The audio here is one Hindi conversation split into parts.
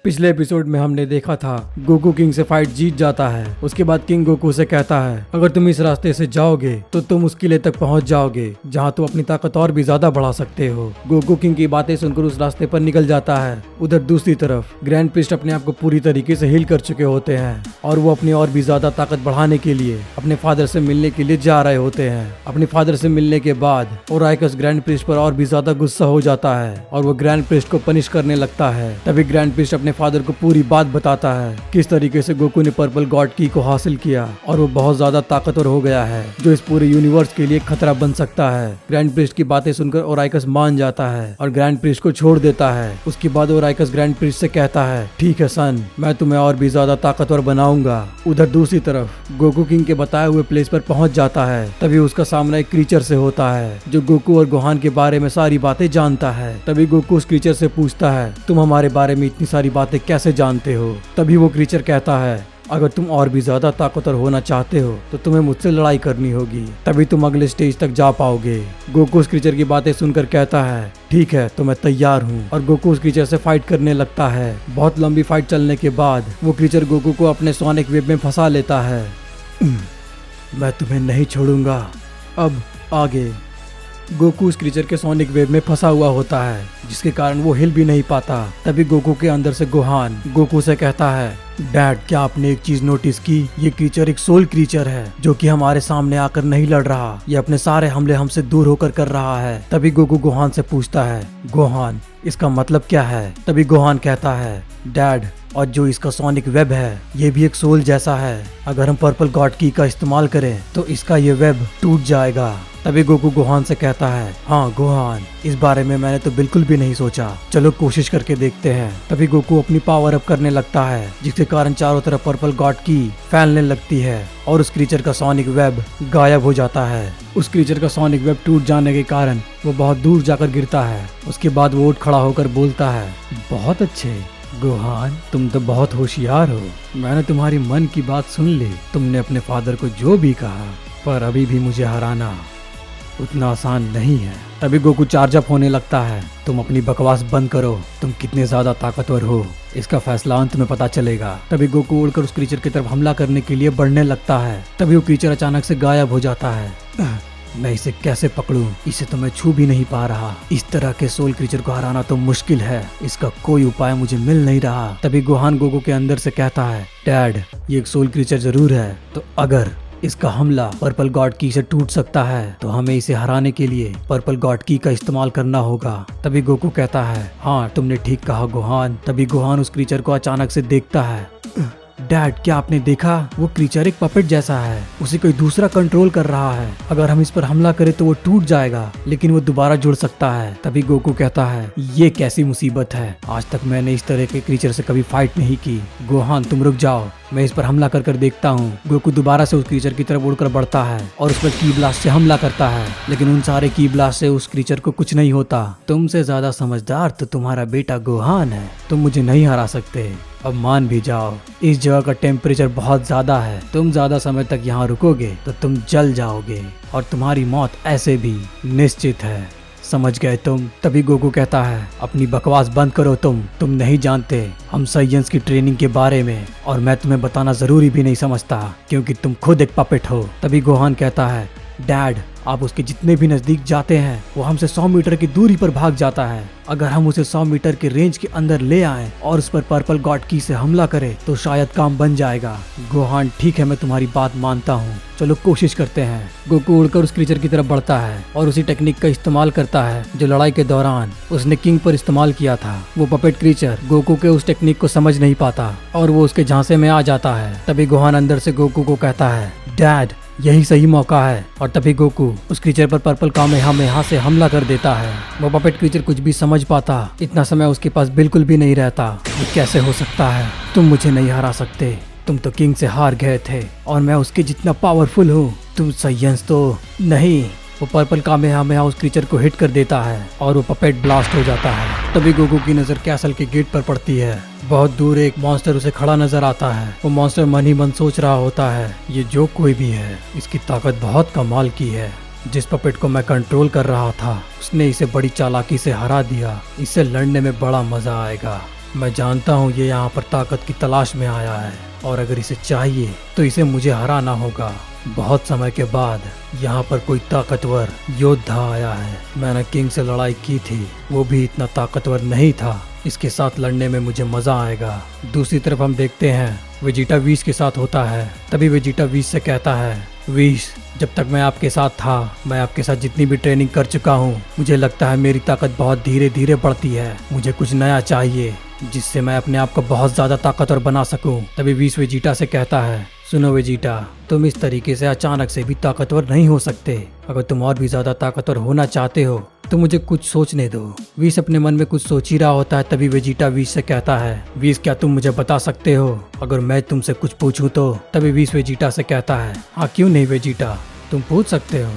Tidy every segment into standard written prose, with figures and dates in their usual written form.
पिछले एपिसोड में हमने देखा था गोकू किंग से फाइट जीत जाता है। उसके बाद किंग गोकू से कहता है अगर तुम इस रास्ते से जाओगे तो तुम उस किले तक पहुंच जाओगे जहां तुम अपनी ताकत और भी ज्यादा बढ़ा सकते हो। गोकू किंग की बातें सुनकर उस रास्ते पर निकल जाता है। उधर दूसरी तरफ ग्रैंड प्रिस्ट अपने आप को पूरी तरीके से हील कर चुके होते हैं और वो अपनी और भी ज्यादा ताकत बढ़ाने के लिए अपने फादर से मिलने के लिए जा रहे होते हैं। अपने फादर से मिलने के बाद ओराइकस ग्रैंड प्रिस्ट पर और भी ज्यादा गुस्सा हो जाता है और वो ग्रैंड प्रिस्ट को पनिश करने लगता है। तभी ग्रैंड प्रिस्ट अपने फादर को पूरी बात बताता है किस तरीके से गोकू ने पर्पल गॉड की को हासिल किया और वो बहुत ज्यादा ताकतवर हो गया है जो इस पूरे यूनिवर्स के लिए खतरा बन सकता है। ग्रैंड प्रिस्ट की बातें सुनकर ओराइकस मान जाता है और ग्रैंड प्रिस्ट को छोड़ देता है। उसके बाद ओराइकस ग्रैंड प्रिस्ट से कहता है ठीक है सन, मैं तुम्हें और भी ज्यादा ताकतवर बनाऊंगा। उधर दूसरी तरफ गोकू किंग के बताए हुए प्लेस पर पहुंच जाता है। तभी उसका सामना एक क्रीचर से होता है जो गोकू और गोहान के बारे में सारी बातें जानता है। तभी गोकू उस क्रीचर से पूछता है तुम हमारे बारे में इतनी सारी बातें कैसे जानते हो। तभी वो क्रीचर कहता है अगर तुम और भी ज्यादा ताकतवर होना चाहते हो तो तुम्हें मुझसे लड़ाई करनी होगी, तभी तुम अगले स्टेज तक जा पाओगे। गोकू उस क्रीचर की बातें सुनकर कहता है ठीक है तो मैं तैयार हूँ और गोकू उस क्रीचर से फाइट करने लगता है। बहुत लंबी फाइट चलने के बाद वो क्रीचर गोकू को अपने सोनिक वेब में फंसा लेता है। मैं तुम्हें नहीं छोड़ूंगा। अब आगे गोकू उस क्रीचर के सोनिक वेव में फंसा हुआ होता है जिसके कारण वो हिल भी नहीं पाता। तभी गोकू के अंदर से गोहान गोकू से कहता है डैड क्या आपने एक चीज नोटिस की, ये क्रीचर एक सोल क्रीचर है जो कि हमारे सामने आकर नहीं लड़ रहा, ये अपने सारे हमले हमसे दूर होकर कर रहा है। तभी गोकू गोहान से पूछता है गोहान इसका मतलब क्या है। तभी गोहान कहता है डैड और जो इसका सोनिक वेब है ये भी एक सोल जैसा है, अगर हम पर्पल गॉड की का इस्तेमाल करें तो इसका ये वेब टूट जाएगा। तभी गोकू गोहान से कहता है हाँ गोहान इस बारे में मैंने तो बिल्कुल भी नहीं सोचा, चलो कोशिश करके देखते हैं। तभी गोकू अपनी पावर अप करने लगता है जिसके कारण चारों तरफ पर्पल गॉड की फैलने लगती है और उस क्रीचर का सोनिक वेब गायब हो जाता है। उस क्रीचर का सोनिक वेब टूट जाने के कारण वो बहुत दूर जाकर गिरता है। उसके बाद वो उठ खड़ा होकर बोलता है बहुत अच्छे गोहान, तुम तो बहुत होशियार हो, मैंने तुम्हारी मन की बात सुन ली। तुमने अपने फादर को जो भी कहा पर अभी भी मुझे हराना उतना आसान नहीं है। तभी गोकू चार्ज अप होने लगता है तुम अपनी बकवास बंद करो, तुम कितने ज्यादा ताकतवर हो इसका फैसला अंत में पता चलेगा। तभी गोकू उड़कर उस क्रीचर की तरफ हमला करने के लिए बढ़ने लगता है। तभी वो क्रीचर अचानक से गायब हो जाता है। मैं इसे कैसे पकड़ूं, इसे तो मैं छू भी नहीं पा रहा। इस तरह के सोल क्रीचर को हराना तो मुश्किल है, इसका कोई उपाय मुझे मिल नहीं रहा। तभी गोहान गोकू के अंदर से कहता है डैड ये एक सोल क्रीचर जरूर है, तो अगर इसका हमला पर्पल गॉड की से टूट सकता है तो हमें इसे हराने के लिए पर्पल गॉड की का इस्तेमाल करना होगा। तभी गोकू कहता है हाँ तुमने ठीक कहा गोहान। तभी गोहान उस क्रीचर को अचानक से देखता है डैड क्या आपने देखा, वो क्रीचर एक पपेट जैसा है, उसे कोई दूसरा कंट्रोल कर रहा है, अगर हम इस पर हमला करें तो वो टूट जाएगा लेकिन वो दोबारा जुड़ सकता है। तभी गोकू कहता है ये कैसी मुसीबत है, आज तक मैंने इस तरह के क्रीचर से कभी फाइट नहीं की। गोहान तुम रुक जाओ, मैं इस पर हमला कर देखता हूँ। गोकू दोबारा से उस क्रीचर की तरफ उड़कर बढ़ता है और उस पर की ब्लास्ट से हमला करता है लेकिन उन सारे की ब्लास्ट से उस क्रीचर को कुछ नहीं होता। तुमसे ज्यादा समझदार तो तुम्हारा बेटा गोहान है, तुम मुझे नहीं हरा सकते, अब मान भी जाओ। इस जगह का टेम्परेचर बहुत ज्यादा है, तुम ज्यादा समय तक यहाँ रुकोगे तो तुम जल जाओगे और तुम्हारी मौत ऐसे भी निश्चित है, समझ गए तुम। तभी गोकू कहता है अपनी बकवास बंद करो, तुम नहीं जानते हम साइंस की ट्रेनिंग के बारे में और मैं तुम्हें बताना जरूरी भी नहीं समझता क्योंकि तुम खुद एक पपेट हो। तभी गोहान कहता है डैड आप उसके जितने भी नजदीक जाते हैं वो हमसे 100 मीटर की दूरी पर भाग जाता है, अगर हम उसे 100 मीटर के रेंज के अंदर ले आए और उस पर पर्पल गॉड की से हमला करें तो शायद काम बन जाएगा। गोहान ठीक है मैं तुम्हारी बात मानता हूँ, चलो कोशिश करते हैं। गोकू उड़कर उस क्रीचर की तरफ बढ़ता है और उसी टेक्निक का इस्तेमाल करता है जो लड़ाई के दौरान उसने किंग पर इस्तेमाल किया था। वो पपेट क्रीचर गोकू के उस टेक्निक को समझ नहीं पाता और वो उसके झांसे में आ जाता है। तभी गोहान अंदर से गोकू को कहता है डैड यही सही मौका है और तभी गोकू उस क्रीचर पर पर्पल कामेहामेहा से हमला कर देता है। वो पपेट क्रीचर कुछ भी समझ पाता, इतना समय उसके पास बिल्कुल भी नहीं रहता। ये कैसे हो सकता है, तुम मुझे नहीं हरा सकते, तुम तो किंग से हार गए थे और मैं उसके जितना पावरफुल हूँ, तुम साइंस तो नहीं। वो पर्पल कामेहामेहा उस क्रीचर को हिट कर देता है और वो पपेट ब्लास्ट हो जाता है। तभी गोकू की नजर कैसल के गेट पर पड़ती है। बहुत दूर एक मॉन्स्टर उसे खड़ा नजर आता है। वो मॉन्स्टर मन ही मन सोच रहा होता है ये जो कोई भी है इसकी ताकत बहुत कमाल की है, जिस पपेट को मैं कंट्रोल कर रहा था उसने इसे बड़ी चालाकी से हरा दिया, इससे लड़ने में बड़ा मजा आएगा। मैं जानता हूँ ये यहाँ पर ताकत की तलाश में आया है और अगर इसे चाहिए तो इसे मुझे हराना होगा। बहुत समय के बाद यहाँ पर कोई ताकतवर योद्धा आया है। मैंने किंग से लड़ाई की थी, वो भी इतना ताकतवर नहीं था। इसके साथ लड़ने में मुझे मजा आएगा। दूसरी तरफ हम देखते हैं वेजिटा व्हीस के साथ होता है। तभी वेजिटा व्हीस से कहता है, व्हीस, जब तक मैं आपके साथ था, मैं आपके साथ जितनी भी ट्रेनिंग कर चुका हूँ, मुझे लगता है मेरी ताकत बहुत धीरे धीरे बढ़ती है। मुझे कुछ नया चाहिए जिससे मैं अपने आप को बहुत ज्यादा ताकतवर बना सकूं। तभी व्हीस वेजिटा से कहता है, सुनो वेजिटा, तुम इस तरीके से अचानक से भी ताकतवर नहीं हो सकते। अगर तुम और भी ज्यादा ताकतवर होना चाहते हो तो मुझे कुछ सोचने दो। व्हीस अपने मन में कुछ सोच ही रहा होता है। तभी वेजिटा व्हीस से कहता है, व्हीस, क्या तुम मुझे बता सकते हो अगर मैं तुमसे कुछ पूछूं तो? तभी व्हीस वेजिटा से कहता है, हाँ क्यों नहीं वेजिटा, तुम पूछ सकते हो।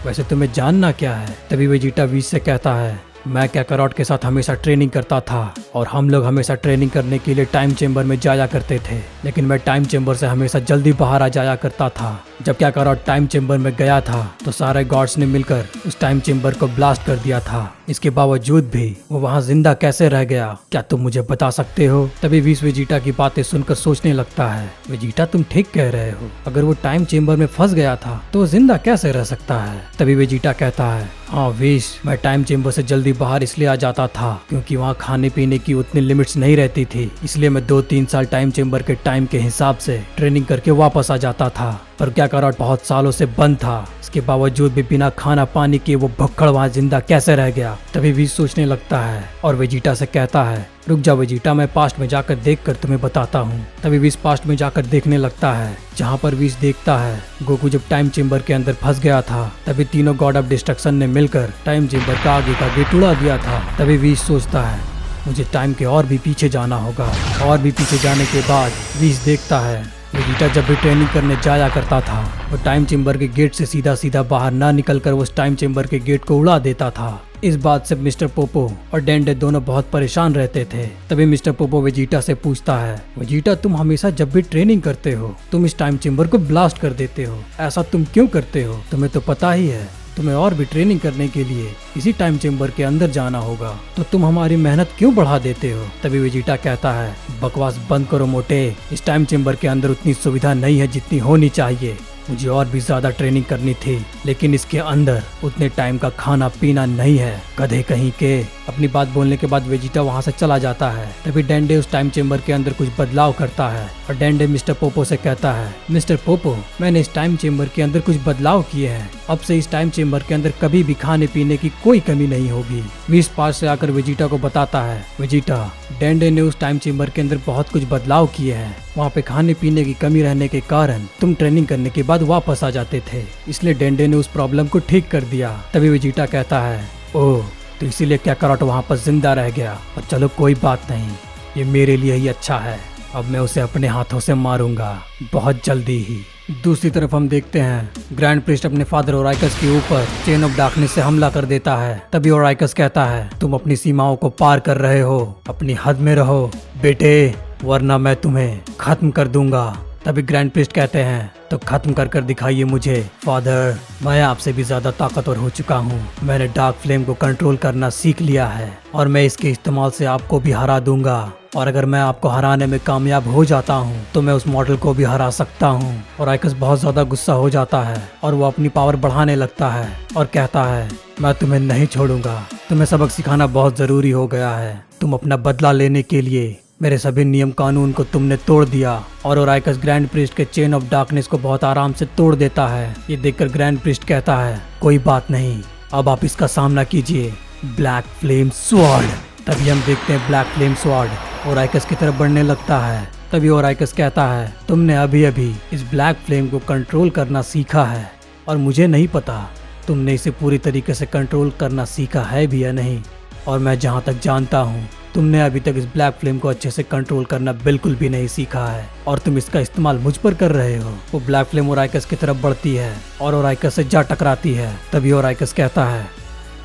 वैसे तुम्हें जानना क्या है? तभी वेजिटा व्हीस से कहता है, मैं काकारोट के साथ हमेशा ट्रेनिंग करता था और हम लोग हमेशा ट्रेनिंग करने के लिए टाइम चेंबर में जाया करते थे, लेकिन मैं टाइम चेंबर से हमेशा जल्दी बाहर आ जाया करता था। जब काकारोट टाइम चेंबर में गया था तो सारे गॉड्स ने मिलकर उस टाइम चेंबर को ब्लास्ट कर दिया था। इसके बावजूद भी वो वहाँ जिंदा कैसे रह गया, क्या तुम मुझे बता सकते हो? तभी व्हीस वेजिटा की बातें सुनकर सोचने लगता है, वेजिटा तुम ठीक कह रहे हो, अगर वो टाइम चेंबर में फंस गया था तो जिंदा कैसे रह सकता है? तभी वेजिटा कहता है, हाँ व्हीस, मैं टाइम चेंबर से जल्दी बाहर इसलिए आ जाता था क्योंकि वहाँ खाने पीने की उतनी लिमिट्स नहीं रहती थी, इसलिए मैं 2-3 साल टाइम चेंबर के टाइम के हिसाब से ट्रेनिंग करके वापस आ जाता था। पर काकारोट बहुत सालों से बंद था, इसके बावजूद भी बिना खाना पानी के वो भक्कड़ वहाँ जिंदा कैसे रह गया? तभी व्हीस सोचने लगता है और वेजिटा से कहता है, रुक जा वेजिटा, मैं पास्ट में जाकर देखकर तुम्हें बताता हूँ। तभी व्हीस पास्ट में जाकर देखने लगता है, जहाँ पर व्हीस देखता है गोकू जब टाइम चेंबर के अंदर फंस गया था तभी तीनों गॉड ऑफ डिस्ट्रक्शन ने मिलकर टाइम चेंबर का आगे का गेट उड़ा दिया था। तभी व्हीस सोचता है, मुझे टाइम के और भी पीछे जाना होगा। और भी पीछे जाने के बाद व्हीस देखता है वेजिटा जब भी ट्रेनिंग करने जाया करता था वो टाइम चेंबर के गेट से सीधा सीधा बाहर ना निकलकर उस टाइम चेंबर के गेट को उड़ा देता था। इस बात से मिस्टर पोपो और डेंडे दोनों बहुत परेशान रहते थे। तभी मिस्टर पोपो वेजिटा से पूछता है, वेजिटा तुम हमेशा जब भी ट्रेनिंग करते हो तुम इस टाइम चेंबर को ब्लास्ट कर देते हो, ऐसा तुम क्यों करते हो? तुम्हें तो पता ही है तुम्हें और भी ट्रेनिंग करने के लिए इसी टाइम चेंबर के अंदर जाना होगा, तो तुम हमारी मेहनत क्यों बढ़ा देते हो? तभी वेजिटा कहता है, बकवास बंद करो मोटे, इस टाइम चेंबर के अंदर उतनी सुविधा नहीं है जितनी होनी चाहिए। मुझे और भी ज्यादा ट्रेनिंग करनी थी लेकिन इसके अंदर उतने टाइम का खाना पीना नहीं है, गधे कहीं के। अपनी बात बोलने के बाद वेजिटा वहां से चला जाता है। तभी डेंडे उस टाइम चेंबर के अंदर कुछ बदलाव करता है और डेंडे मिस्टर पोपो से कहता है, मिस्टर पोपो, मैंने इस टाइम चेंबर के अंदर कुछ बदलाव किए हैं, अब से इस टाइम चेंबर के अंदर कभी भी खाने पीने की कोई कमी नहीं होगी। व्हीस पास से आकर वेजिटा को बताता है, वेजिटा, डेंडे ने उस टाइम चेंबर के अंदर बहुत कुछ बदलाव किए हैं, वहाँ पे खाने पीने की कमी रहने के कारण तुम ट्रेनिंग करने के बाद वापस आ जाते थे, इसलिए डेंडे ने उस प्रॉब्लम को ठीक कर दिया। तभी वेजिटा कहता है, ओह, तो इसीलिए काकारोट वहाँ पर जिंदा रह गया, और चलो कोई बात नहीं, ये मेरे लिए ही अच्छा है, अब मैं उसे अपने हाथों से मारूंगा बहुत जल्दी ही। दूसरी तरफ हम देखते हैं ग्रैंड प्रीस्ट अपने फादर ओराइकस के ऊपर चेन ऑफ डार्कनेस से हमला कर देता है। तभी ओराइकस कहता है, तुम अपनी सीमाओं को पार कर रहे हो, अपनी हद में रहो बेटे, वरना मैं तुम्हें खत्म कर दूंगा। तभी ग्रैंड प्रीस्ट कहते हैं, तो खत्म कर दिखाइए मुझे फादर, मैं आपसे भी ज्यादा ताकतवर हो चुका हूँ, मैंने डार्क फ्लेम को कंट्रोल करना सीख लिया है और मैं इसके इस्तेमाल से आपको भी हरा दूंगा, और अगर मैं आपको हराने में कामयाब हो जाता हूँ तो मैं उस मॉडल को भी हरा सकता हूँ। और आइकस बहुत ज्यादा गुस्सा हो जाता है और वो अपनी पावर बढ़ाने लगता है और कहता है, मैं तुम्हें नहीं छोड़ूंगा, तुम्हें सबक सिखाना बहुत जरूरी हो गया है, तुम अपना बदला लेने के लिए मेरे सभी नियम कानून को तुमने तोड़ दिया। और ओराइकस ग्रैंड प्रीस्ट के चेन ऑफ डार्कनेस को बहुत आराम से तोड़ देता है। ये देखकर ग्रैंड प्रीस्ट कहता है, कोई बात नहीं, अब आप इसका सामना कीजिए, ब्लैक फ्लेम स्वॉर्ड। तभी हम देखते हैं ब्लैक फ्लेम स्वॉर्ड ओराइकस की तरफ बढ़ने लगता है। तभी ओराइकस कहता है, तुमने अभी अभी इस ब्लैक फ्लेम को कंट्रोल करना सीखा है और मुझे नहीं पता तुमने इसे पूरी तरीके से कंट्रोल करना सीखा है भी या नहीं, और मैं जहाँ तक जानता हूँ तुमने अभी तक इस ब्लैक फ्लेम को अच्छे से कंट्रोल करना बिल्कुल भी नहीं सीखा है और तुम इसका इस्तेमाल मुझ पर कर रहे हो। वो ब्लैक फ्लेम ओराइकस की तरफ बढ़ती है और ओराइकस से जा टकराती है। तभी ओराइकस कहता है,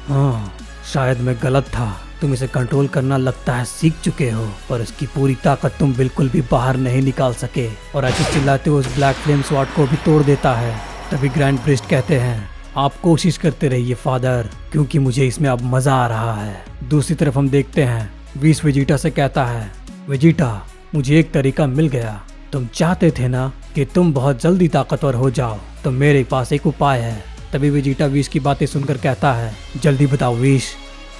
हाँ शायद मैं गलत था, तुम इसे कंट्रोल करना लगता है सीख चुके हो, पर इसकी पूरी ताकत तुम बिल्कुल भी बाहर नहीं निकाल सके। और ऐसे चिल्लाते हुए उस ब्लैक फ्लेम स्वॉर्ड को भी तोड़ देता है। तभी ग्रैंड प्रीस्ट कहते हैं, आप कोशिश करते रहिए फादर, क्योंकि मुझे इसमें अब मजा आ रहा है। दूसरी तरफ हम देखते हैं व्हीस वेजिटा से कहता है, वेजिटा मुझे एक तरीका मिल गया। तुम चाहते थे ना कि तुम बहुत जल्दी ताकतवर हो जाओ, तो मेरे पास एक उपाय है। तभी वेजिटा व्हीस की बातें सुनकर कहता है, जल्दी बताओ व्हीस,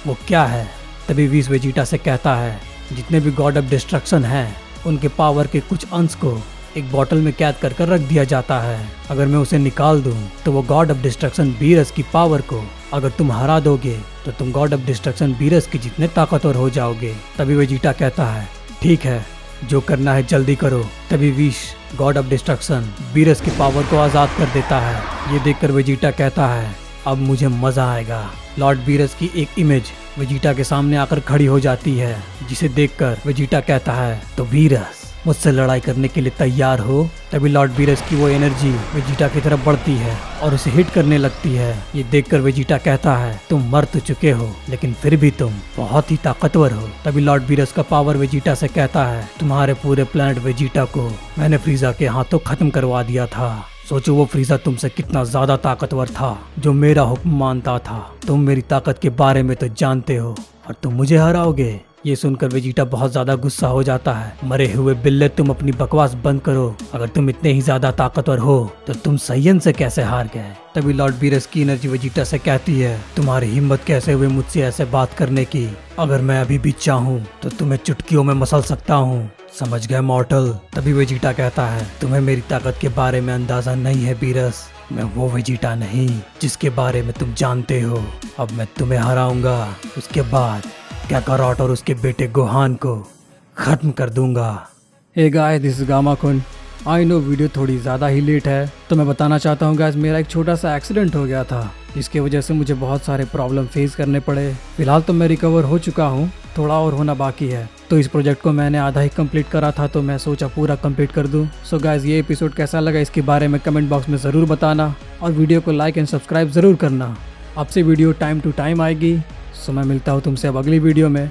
वो क्या है। तभी व्हीस वेजिटा से कहता है, जितने भी गॉड ऑफ डिस्ट्रक्शन हैं उनके पावर के कुछ अंश को एक बोतल में कैद कर कर रख दिया जाता है। अगर मैं उसे निकाल दूं तो वो गॉड ऑफ डिस्ट्रक्शन बीरस की पावर को अगर तुम हरा दोगे तो तुम गॉड ऑफ डिस्ट्रक्शन बीरस के जितने ताकतवर हो जाओगे। तभी वेजिटा कहता है, ठीक है, जो करना है जल्दी करो। तभी व्हीस गॉड ऑफ डिस्ट्रक्शन बीरस की पावर को आजाद कर देता है। ये देखकर वेजिटा कहता है, अब मुझे मजा आएगा। लॉर्ड बीरस की एक इमेज वेजिटा के सामने आकर खड़ी हो जाती है, जिसे देखकर वेजिटा कहता है, तो बीरस मुझसे लड़ाई करने के लिए तैयार हो। तभी लॉर्ड बीरस की वो एनर्जी वेजिटा की तरफ बढ़ती है और उसे हिट करने लगती है। ये देखकर वेजिटा कहता है, तुम मर तो चुके हो लेकिन फिर भी तुम बहुत ही ताकतवर हो। तभी लॉर्ड बीरस का पावर वेजिटा से कहता है, तुम्हारे पूरे प्लेनेट वेजिटा को मैंने फ्रीजा के हाथों खत्म करवा दिया था। सोचो वो फ्रीजा तुमसे कितना ज्यादा ताकतवर था, जो मेरा हुक्म मानता था। तुम मेरी ताकत के बारे में तो जानते हो और तुम मुझे हराओगे। ये सुनकर वेजिटा बहुत ज्यादा गुस्सा हो जाता है। मरे हुए बिल्ले, तुम अपनी बकवास बंद करो। अगर तुम इतने ही ज्यादा ताकतवर हो तो तुम सयन से कैसे हार गए। तभी लॉर्ड बीरस की एनर्जी वेजिटा से कहती है, तुम्हारी हिम्मत कैसे हुई मुझसे ऐसे बात करने की। अगर मैं अभी भी चाहूँ तो तुम्हें चुटकियों में मसल सकता हूँ, समझ गए मॉर्टल। तभी वेजिटा कहता है, तुम्हें मेरी ताकत के बारे में अंदाजा नहीं है बीरस। मैं वो वेजिटा नहीं जिसके बारे में तुम जानते हो। अब मैं तुम्हें हराऊंगा, उसके बाद काकारोट और उसके बेटे गोहान को खत्म कर दूंगा। हे गाइस, दिस इज गामा-कुन। आई नो वीडियो थोड़ी ज़्यादा ही लेट है, तो मैं बताना चाहता हूँ गाइस, मेरा एक छोटा सा एक्सीडेंट हो गया था, जिसकी वजह से मुझे बहुत सारे प्रॉब्लम फेस करने पड़े। फिलहाल तो मैं रिकवर हो चुका हूँ, थोड़ा और होना बाकी है। तो इस प्रोजेक्ट को मैंने आधा ही कंप्लीट करा था, तो मैं सोचा पूरा कंप्लीट कर दूं। सो गाइस, ये एपिसोड कैसा लगा इसके बारे में कमेंट बॉक्स में ज़रूर बताना और वीडियो को लाइक एंड सब्सक्राइब ज़रूर करना। आपसे वीडियो टाइम टू टाइम आएगी। सो मैं मिलता हूँ तुमसे अब अगली वीडियो में।